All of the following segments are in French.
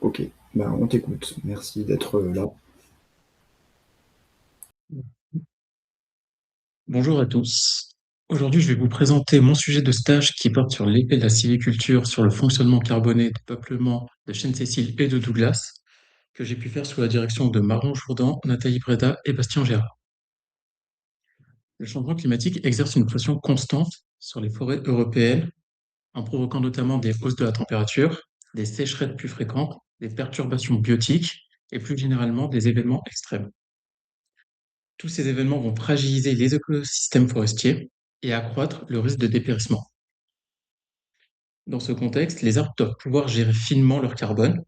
OK, ben, on t'écoute. Merci d'être, là. Bonjour à tous. Aujourd'hui, je vais vous présenter mon sujet de stage qui porte sur l'effet de la sylviculture sur le fonctionnement carboné des peuplements de Chêne-Cécile et de Douglas, que j'ai pu faire sous la direction de Marion Jourdan, Nathalie Breda et Bastien Gérard. Le changement climatique exerce une pression constante sur les forêts européennes, en provoquant notamment des hausses de la température, des sécheresses plus fréquentes, des perturbations biotiques et plus généralement des événements extrêmes. Tous ces événements vont fragiliser les écosystèmes forestiers et accroître le risque de dépérissement. Dans ce contexte, les arbres doivent pouvoir gérer finement leur carbone.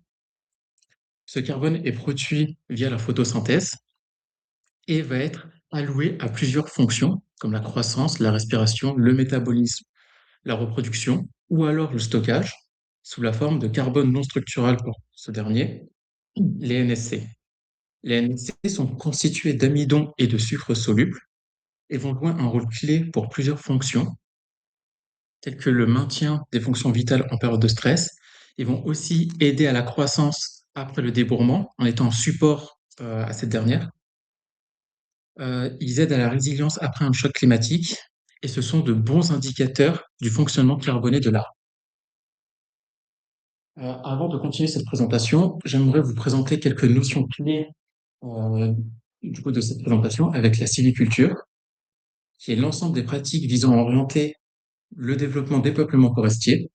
Ce carbone est produit via la photosynthèse et va être alloué à plusieurs fonctions, comme la croissance, la respiration, le métabolisme, la reproduction, ou alors le stockage, sous la forme de carbone non structural pour ce dernier, les NSC. Les NSC sont constitués d'amidon et de sucre soluble et vont jouer un rôle clé pour plusieurs fonctions, telles que le maintien des fonctions vitales en période de stress. Ils vont aussi aider à la croissance après le débourrement en étant support à cette dernière. Ils aident à la résilience après un choc climatique et ce sont de bons indicateurs du fonctionnement carboné de l'arbre. Avant de continuer cette présentation, j'aimerais vous présenter quelques notions clés euh, du coup, de cette présentation avec la sylviculture, qui est l'ensemble des pratiques visant à orienter le développement des peuplements forestiers.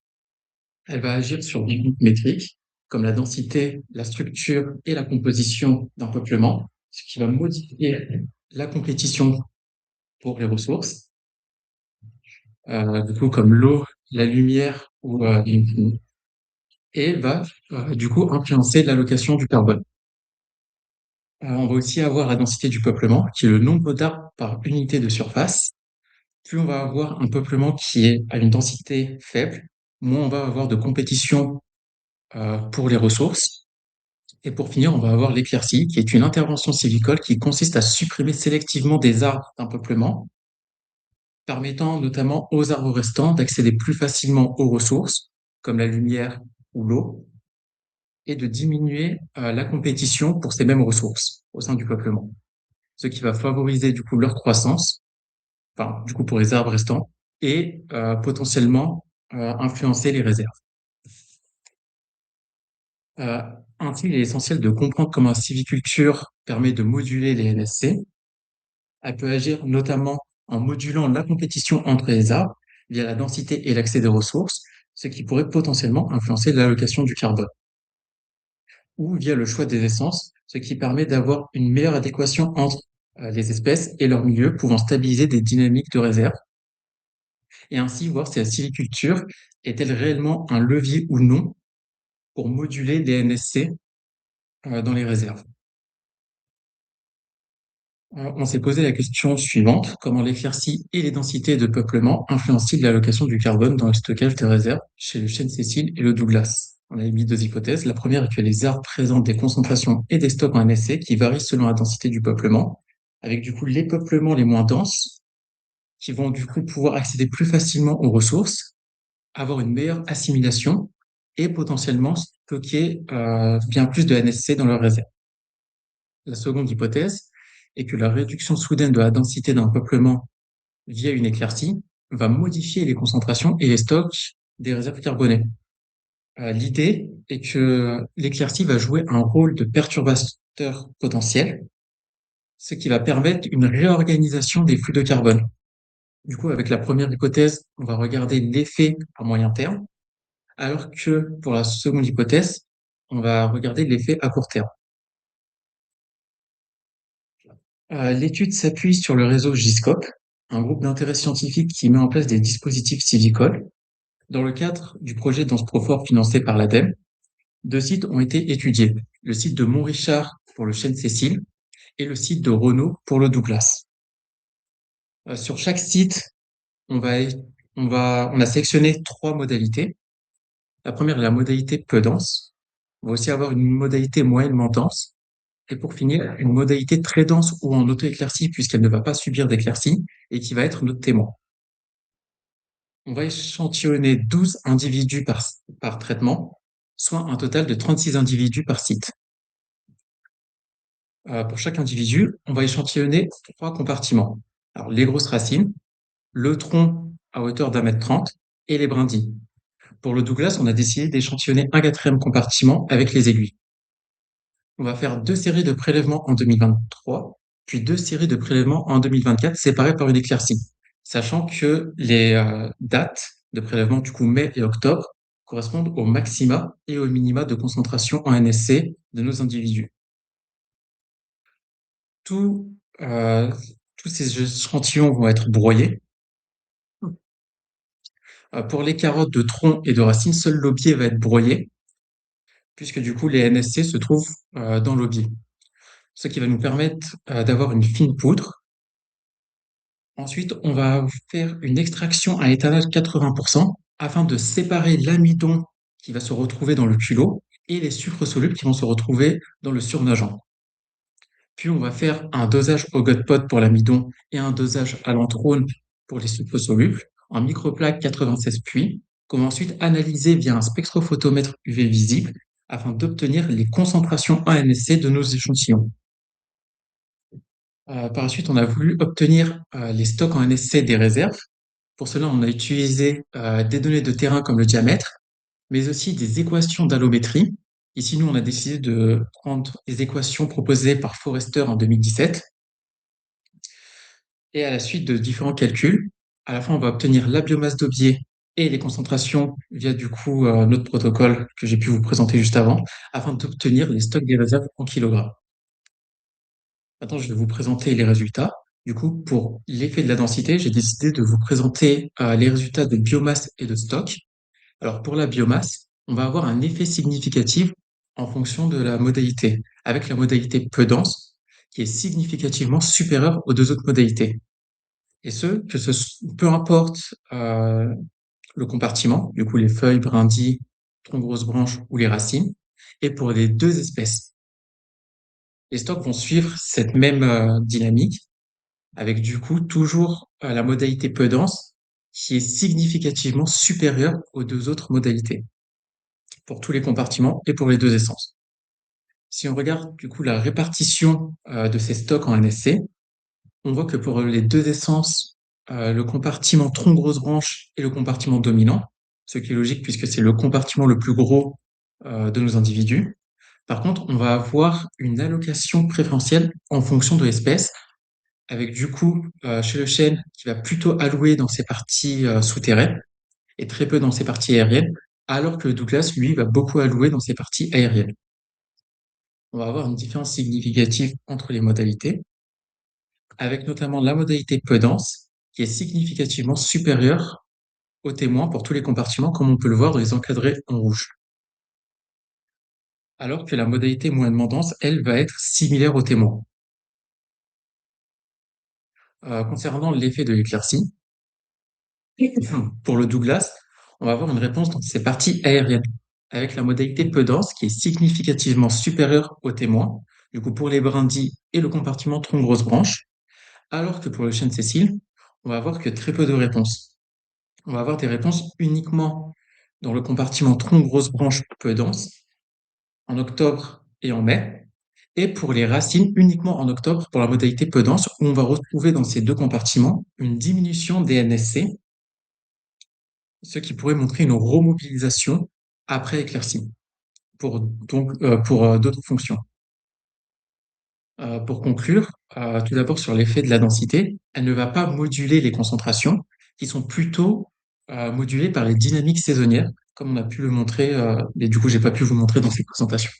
Elle va agir sur des groupes métriques, comme la densité, la structure et la composition d'un peuplement, ce qui va modifier la compétition pour les ressources, du coup comme l'eau, la lumière ou l'infini, et va du coup influencer l'allocation du carbone. On va aussi avoir la densité du peuplement, qui est le nombre d'arbres par unité de surface. Plus on va avoir un peuplement qui est à une densité faible, moins on va avoir de compétition pour les ressources. Et pour finir, on va avoir l'éclaircie, qui est une intervention sylvicole qui consiste à supprimer sélectivement des arbres d'un peuplement, permettant notamment aux arbres restants d'accéder plus facilement aux ressources, comme la lumière ou l'eau, et de diminuer la compétition pour ces mêmes ressources au sein du peuplement, ce qui va favoriser du coup leur croissance, enfin du coup pour les arbres restants, et potentiellement influencer les réserves. Euh, Ainsi, il est essentiel de comprendre comment la sylviculture permet de moduler les NSC. Elle peut agir notamment en modulant la compétition entre les arbres via la densité et l'accès des ressources, ce qui pourrait potentiellement influencer l'allocation du carbone, ou via le choix des essences, ce qui permet d'avoir une meilleure adéquation entre les espèces et leur milieu, pouvant stabiliser des dynamiques de réserve, et ainsi voir si la sylviculture est-elle réellement un levier ou non pour moduler les NSC dans les réserves. On s'est posé la question suivante: comment l'éclaircie et les densités de peuplement influencent-ils l'allocation du carbone dans le stockage des réserves chez le chêne Cécile et le Douglas? On a émis deux hypothèses. La première est que les arbres présentent des concentrations et des stocks en NSC qui varient selon la densité du peuplement, avec du coup les peuplements les moins denses qui vont du coup pouvoir accéder plus facilement aux ressources, avoir une meilleure assimilation et potentiellement stocker bien plus de NSC dans leurs réserves. La seconde hypothèse est que la réduction soudaine de la densité d'un peuplement via une éclaircie va modifier les concentrations et les stocks des réserves carbonées. L'idée est que l'éclaircie va jouer un rôle de perturbateur potentiel, ce qui va permettre une réorganisation des flux de carbone. Du coup, avec la première hypothèse, on va regarder l'effet à moyen terme, alors que pour la seconde hypothèse, on va regarder l'effet à court terme. L'étude s'appuie sur le réseau GISCOP, un groupe d'intérêt scientifique qui met en place des dispositifs sylvicoles. Dans le cadre du projet Danse-Profort financé par l'ADEME, deux sites ont été étudiés: le site de Montrichard pour le chêne Cécile et le site de Renault pour le Douglas. Sur chaque site, on va, on a sélectionné trois modalités. La première est la modalité peu dense. On va aussi avoir une modalité moyennement dense. Et pour finir, une modalité très dense ou en auto-éclaircie, puisqu'elle ne va pas subir d'éclaircie et qui va être notre témoin. On va échantillonner 12 individus par traitement, soit un total de 36 individus par site. Pour chaque individu, on va échantillonner 3 compartiments. Alors, les grosses racines, le tronc à hauteur d'1,30 m et les brindilles. Pour le Douglas, on a décidé d'échantillonner un 4e compartiment avec les aiguilles. On va faire 2 séries de prélèvements en 2023, puis 2 séries de prélèvements en 2024, séparées par une éclaircie, sachant que les dates de prélèvement, du coup mai et octobre, correspondent aux maxima et aux minima de concentration en NSC de nos individus. Tous, euh, tous ces échantillons vont être broyés. Pour les carottes de tronc et de racine, seul l'aubier va être broyé, puisque du coup les NSC se trouvent dans l'aubier, ce qui va nous permettre d'avoir une fine poudre. Ensuite, on va faire une extraction à étalage 80% afin de séparer l'amidon qui va se retrouver dans le culot et les sucres solubles qui vont se retrouver dans le surnageant. Puis on va faire un dosage au God-Pod pour l'amidon et un dosage à l'anthrone pour les sucres solubles en microplaque 96 puits, qu'on va ensuite analyser via un spectrophotomètre UV visible afin d'obtenir les concentrations ANSC de nos échantillons. Par la suite, on a voulu obtenir les stocks en NSC des réserves. Pour cela, on a utilisé des données de terrain comme le diamètre, mais aussi des équations d'allométrie. Ici, nous, on a décidé de prendre les équations proposées par Forrester en 2017. Et à la suite de différents calculs, à la fin, on va obtenir la biomasse d'aubier et les concentrations via du coup notre protocole que j'ai pu vous présenter juste avant, afin d'obtenir les stocks des réserves en kilogrammes. Maintenant, je vais vous présenter les résultats. Du coup, pour l'effet de la densité, j'ai décidé de vous présenter les résultats de biomasse et de stock. Alors, pour la biomasse, on va avoir un effet significatif en fonction de la modalité, avec la modalité peu dense, qui est significativement supérieure aux 2 autres modalités. Et peu importe le compartiment, du coup les feuilles, brindilles, troncs, grosses branches ou les racines, et pour les 2 espèces. Les stocks vont suivre cette même dynamique, avec du coup toujours la modalité peu dense qui est significativement supérieure aux 2 autres modalités, pour tous les compartiments et pour les 2 essences. Si on regarde du coup la répartition de ces stocks en NSC, on voit que pour les 2 essences, le compartiment tronc grosse branche est le compartiment dominant, ce qui est logique puisque c'est le compartiment le plus gros de nos individus. Par contre, on va avoir une allocation préférentielle en fonction de l'espèce, avec du coup, chez le chêne, qui va plutôt allouer dans ses parties souterraines et très peu dans ses parties aériennes, alors que le Douglas, lui, va beaucoup allouer dans ses parties aériennes. On va avoir une différence significative entre les modalités, avec notamment la modalité peu dense, qui est significativement supérieure aux témoins pour tous les compartiments, comme on peut le voir dans les encadrés en rouge. Alors que la modalité moyennement dense, elle, va être similaire aux témoins. Concernant l'effet de l'éclaircie, pour le Douglas, on va avoir une réponse dans ses parties aériennes, avec la modalité peu dense qui est significativement supérieure aux témoins, du coup pour les brindilles et le compartiment tronc grosse branche, alors que pour le chêne Cécile, on va avoir que très peu de réponses. On va avoir des réponses uniquement dans le compartiment tronc grosse branche peu dense, en octobre et en mai, et pour les racines uniquement en octobre pour la modalité peu dense, où on va retrouver dans ces 2 compartiments une diminution des NSC, ce qui pourrait montrer une remobilisation après éclaircie pour d'autres fonctions. Pour conclure, tout d'abord sur l'effet de la densité, elle ne va pas moduler les concentrations qui sont plutôt modulées par les dynamiques saisonnières, comme on a pu le montrer, mais du coup, j'ai pas pu vous montrer dans cette présentation.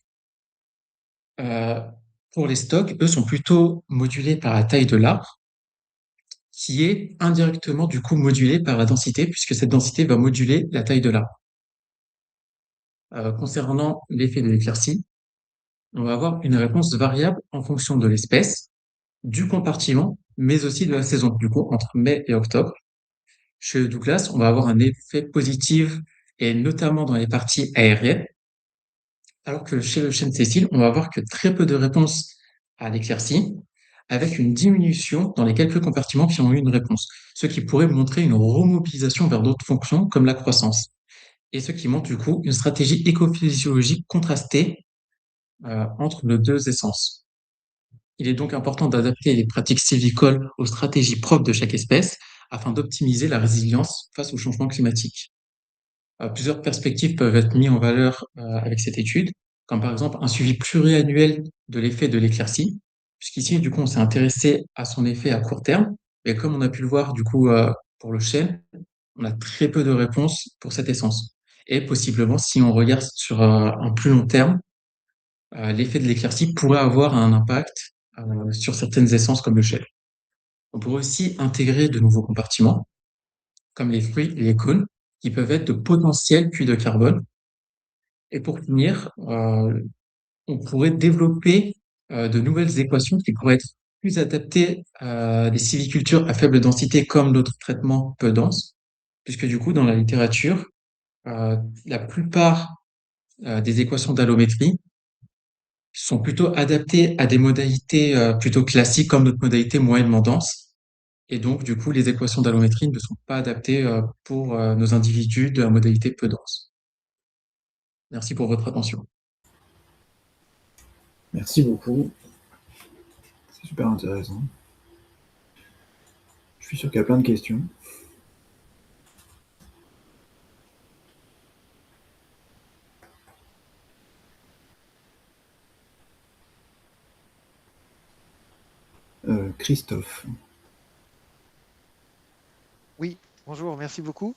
Euh, pour les stocks, eux sont plutôt modulés par la taille de l'arbre, qui est indirectement du coup modulée par la densité, puisque cette densité va moduler la taille de l'arbre. Concernant l'effet de l'éclaircie, on va avoir une réponse variable en fonction de l'espèce, du compartiment, mais aussi de la saison, du coup, entre mai et octobre. Chez le Douglas, on va avoir un effet positif, et notamment dans les parties aériennes, alors que chez le chêne Cécile, on va avoir que très peu de réponses à l'éclaircie, avec une diminution dans les quelques compartiments qui ont eu une réponse, ce qui pourrait montrer une remobilisation vers d'autres fonctions comme la croissance. et ce qui montre du coup une stratégie écophysiologique contrastée entre nos deux essences. Il est donc important d'adapter les pratiques sylvicoles aux stratégies propres de chaque espèce afin d'optimiser la résilience face au changement climatique. Plusieurs perspectives peuvent être mises en valeur avec cette étude, comme par exemple un suivi pluriannuel de l'effet de l'éclaircie, puisqu'ici, du coup, on s'est intéressé à son effet à court terme, et comme on a pu le voir, du coup, pour le chêne, on a très peu de réponses pour cette essence. Et possiblement, si on regarde sur un plus long terme, l'effet de l'éclaircie pourrait avoir un impact sur certaines essences comme le chêne. On pourrait aussi intégrer de nouveaux compartiments, comme les fruits et les cônes, qui peuvent être de potentiels puits de carbone. Et pour finir, on pourrait développer de nouvelles équations qui pourraient être plus adaptées à des sylvicultures à faible densité comme d'autres traitements peu denses, puisque du coup, dans la littérature, la plupart des équations d'allométrie sont plutôt adaptées à des modalités plutôt classiques comme notre modalité moyennement dense. Et donc, du coup, les équations d'allométrie ne sont pas adaptées pour nos individus de la modalité peu dense. Merci pour votre attention. Merci beaucoup. C'est super intéressant. Je suis sûr qu'il y a plein de questions. Christophe. Oui, bonjour, merci beaucoup.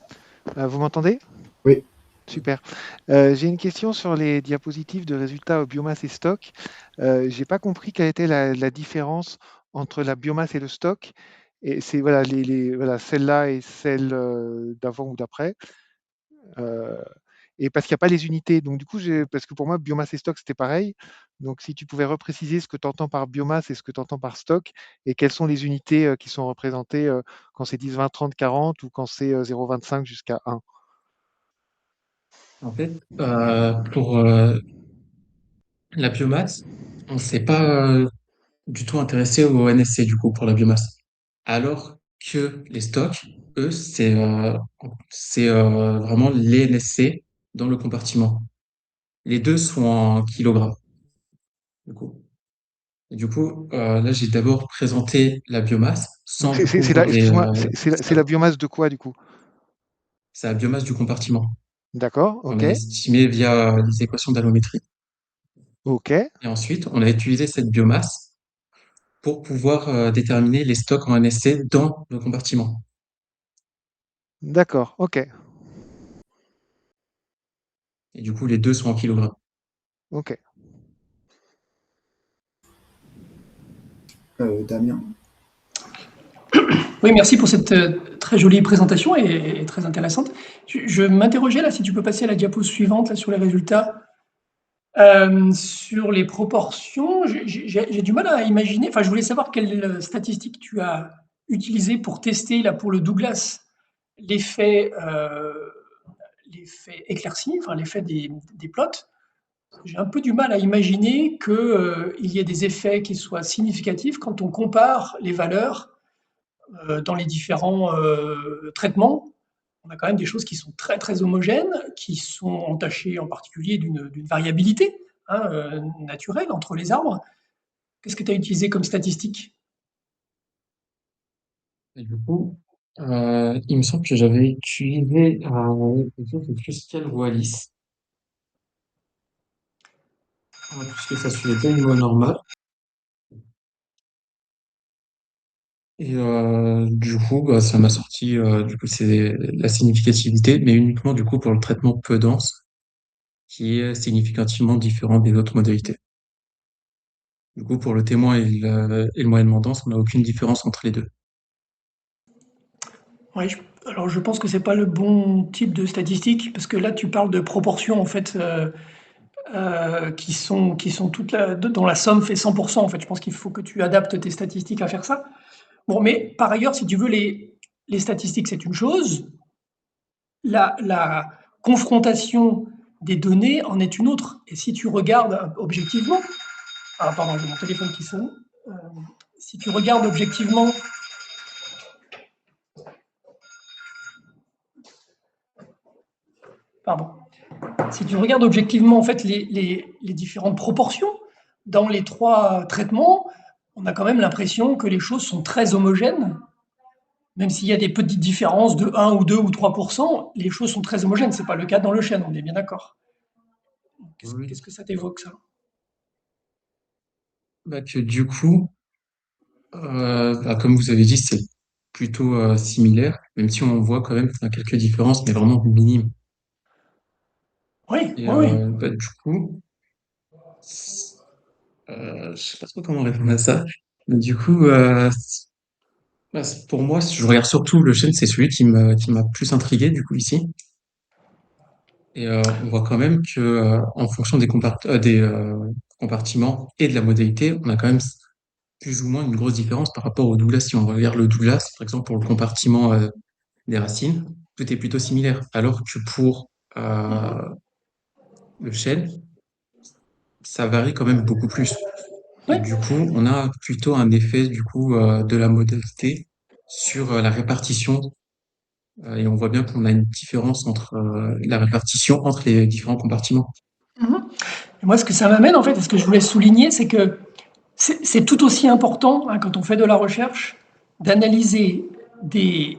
Vous m'entendez? Oui. Super. J'ai une question sur les diapositives de résultats biomasse et stock. J'ai pas compris quelle était la différence entre la biomasse et le stock. Et c'est voilà, voilà, celle-là et celle d'avant ou d'après. Euh, et parce qu'il n'y a pas les unités. Donc du coup, parce que pour moi, biomasse et stock, c'était pareil. Donc si tu pouvais repréciser ce que tu entends par biomasse et ce que tu entends par stock, et quelles sont les unités qui sont représentées quand c'est 10, 20, 30, 40 ou quand c'est 0,25 jusqu'à 1. En fait, pour la biomasse, on ne s'est pas du tout intéressé au NSC du coup pour la biomasse. Alors que les stocks, eux, c'est vraiment les NSC dans le compartiment. Les deux sont en kilogrammes du coup. Et du coup, là, j'ai d'abord présenté la biomasse Donc sans du coup relever excuse-moi, le c'est la stock. biomasse de quoi du coup? C'est la biomasse du compartiment D'accord, qu'on ok, a estimée via les équations d'allométrie. ok, Et ensuite, on a utilisé cette biomasse pour pouvoir déterminer les stocks en NSC dans le compartiment. d'accord, ok, Et du coup, les deux sont en kilogrammes. ok. Damien. Oui, merci pour cette très jolie présentation et très intéressante. Je m'interrogeais là, si tu peux passer à la diapo suivante là, sur les résultats. Sur les proportions, j'ai du mal à imaginer. Enfin, je voulais savoir quelle statistique tu as utilisée pour tester là, pour le Douglas l'effet l'effet éclairci, enfin l'effet des plots. J'ai un peu du mal à imaginer qu'il y ait des effets qui soient significatifs quand on compare les valeurs dans les différents traitements. On a quand même des choses qui sont très très homogènes, qui sont entachées en particulier d'une variabilité naturelle entre les arbres. Qu'est-ce que tu as utilisé comme statistique? Et du coup, il me semble que j'avais utilisé quelque chose de Crystal Wallis, puisque ça suivait pas une loi normale. Et du coup, bah, ça m'a sorti, du coup, c'est la significativité, mais uniquement du coup pour le traitement peu dense, qui est significativement différent des autres modalités. Du coup, pour le témoin et le moyennement dense, on n'a aucune différence entre les deux. Oui, alors je pense que c'est pas le bon type de statistique, parce que là tu parles de proportions en fait qui sont toutes dont la somme fait 100%. En fait. Je pense qu'il faut que tu adaptes tes statistiques à faire ça. Bon, mais par ailleurs, si tu veux, les statistiques, c'est une chose. La confrontation des données en est une autre. Et si tu regardes objectivement, ah pardon, j'ai mon téléphone qui sonne. Euh, si tu regardes objectivement, pardon. Si tu regardes objectivement en fait les différentes proportions dans les 3 traitements, on a quand même l'impression que les choses sont très homogènes. Même s'il y a des petites différences de 1 ou 2 ou 3 les choses sont très homogènes. C'est pas le cas dans le chêne, on est bien d'accord. Oui. Qu'est-ce que ça t'évoque, ça? Bah, que du coup, bah, comme vous avez dit, c'est plutôt similaire, même si on voit quand même enfin, quelques différences, mais vraiment minimes. Oui, Et oui, oui. bah, du coup, je sais pas trop comment répondre à ça. Mais du coup, bah, pour moi, si je regarde surtout le chêne, c'est celui qui m'a plus intrigué du coup ici. Et on voit quand même que en fonction des compartiments et de la modalité, on a quand même plus ou moins une grosse différence par rapport au Douglas. Si on regarde le Douglas, par exemple pour le compartiment des racines, tout est plutôt similaire. Alors que pour le chêne, ça varie quand même beaucoup plus. Et Oui. du coup, on a plutôt un effet du coup de la modalité sur la répartition. Et on voit bien qu'on a une différence entre la répartition entre les différents compartiments. Mhm. Et moi, ce que ça m'amène, en fait, et ce que je voulais souligner, c'est que c'est tout aussi important, hein, quand on fait de la recherche, d'analyser des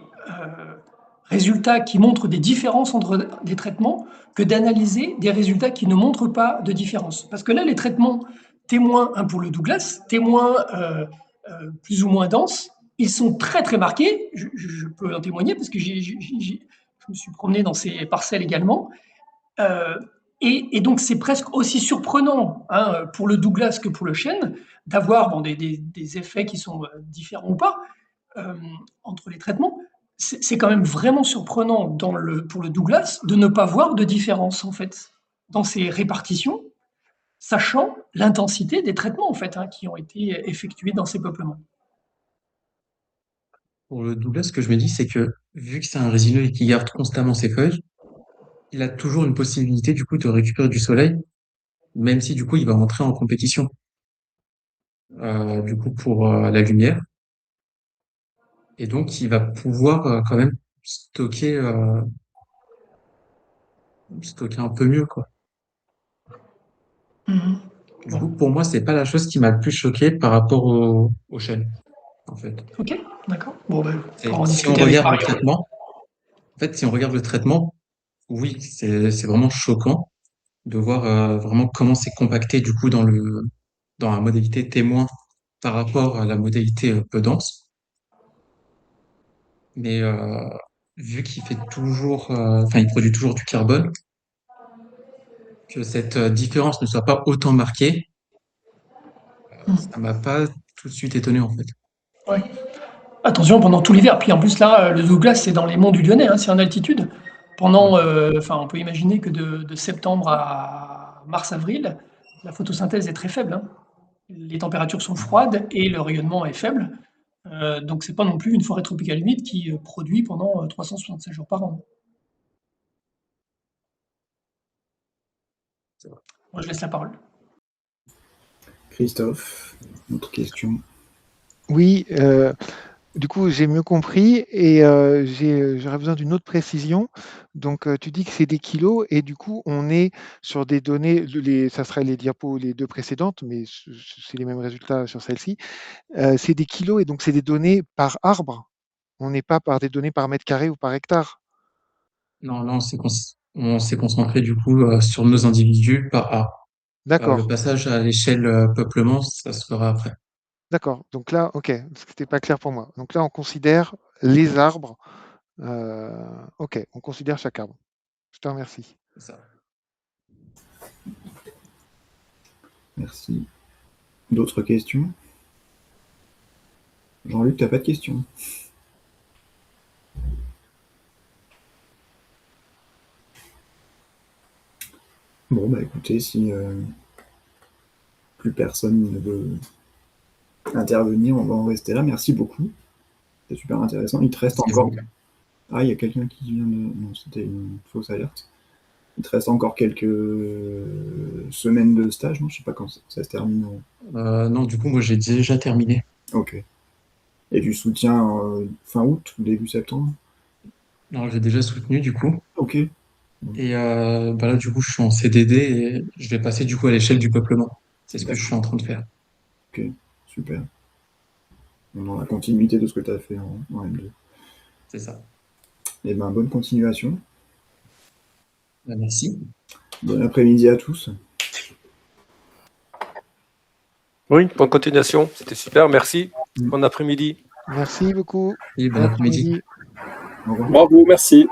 résultats qui montrent des différences entre des traitements que d'analyser des résultats qui ne montrent pas de différence. Parce que là, les traitements témoins, hein, pour le Douglas, témoins plus ou moins denses, ils sont très très marqués. Je peux en témoigner parce que je me suis promené dans ces parcelles également. Euh, et donc, c'est presque aussi surprenant, hein, pour le Douglas que pour le chêne d'avoir bon, des effets qui sont différents ou pas euh, entre les traitements. C'est quand même vraiment surprenant pour le Douglas de ne pas voir de différence, en fait, dans ces répartitions, sachant l'intensité des traitements, en fait, hein, qui ont été effectués dans ces peuplements. Pour le Douglas, ce que je me dis, c'est que vu que c'est un résineux et qu'il garde constamment ses feuilles, il a toujours une possibilité du coup de récupérer du soleil, même si du coup il va entrer en compétition du coup pour la lumière. Et donc il va pouvoir quand même stocker, stocker un peu mieux, quoi. Mhm. Du coup, Bon, pour moi, c'est pas la chose qui m'a le plus choqué par rapport au chêne, en fait. ok, d'accord. Bon, ben, on pourra en Si on discuter avec regarde le Mario. traitement, en fait, si on regarde le traitement, oui, c'est vraiment choquant de voir vraiment comment c'est compacté du coup dans la modalité témoin par rapport à la modalité peu dense. Mais vu qu'il fait toujours, enfin, il produit toujours du carbone, que cette différence ne soit pas autant marquée, ça m'a pas tout de suite étonné en fait. Ouais. Attention, pendant tout l'hiver. Puis en plus, là, le Douglas, c'est dans les monts du Lyonnais, hein, c'est en altitude. Ouais, Enfin, on peut imaginer que de septembre à mars-avril, la photosynthèse est très faible, hein. Les températures sont ouais, froides et le rayonnement est faible. Donc, c'est pas non plus une forêt tropicale humide qui produit pendant 365 jours par an. c'est vrai. Moi, je laisse la parole. Christophe, autre question. Oui, du coup, j'ai mieux compris et j'aurais besoin d'une autre précision. Donc, tu dis que c'est des kilos et du coup, on est sur des données, ça serait les diapos, les deux précédentes, mais c'est les mêmes résultats sur celle-ci. C'est des kilos et donc c'est des données par arbre. On n'est pas par des données par mètre carré ou par hectare. Non, là, on s'est concentré du coup sur nos individus par A. Le D'accord, passage à l'échelle peuplement, ça se fera après. d'accord. Donc là, ok, c'était pas clair pour moi. Donc là, on considère les arbres. Ok, on considère chaque arbre. Je te remercie. C'est ça. Merci. D'autres questions? Jean-Luc, t'as pas de questions? Bon, bah écoutez, si plus personne ne veut intervenir, on va en rester là. Merci beaucoup. C'est super intéressant. Il te reste Merci à encore. vous. Ah, il y a quelqu'un qui vient de. Non, c'était une fausse alerte. Il te reste encore quelques semaines de stage, non? Je sais pas quand ça se termine. Non, du coup, moi, j'ai déjà terminé. Ok. Et du soutien fin août ou début septembre? Non, j'ai déjà soutenu du coup. Ok. Et bah là, du coup, je suis en CDD et je vais passer du coup à l'échelle du peuplement. C'est ce que je suis D'accord. en train de faire. Ok, super. On est dans la continuité de ce que tu as fait en M2. C'est ça. Et ben, bonne continuation. Bah, merci. Bon après-midi à tous. Oui, bonne continuation. C'était super. Merci. Bon après-midi. Merci beaucoup. Et Bon bon après-midi. après-midi. Au revoir. Bravo, merci.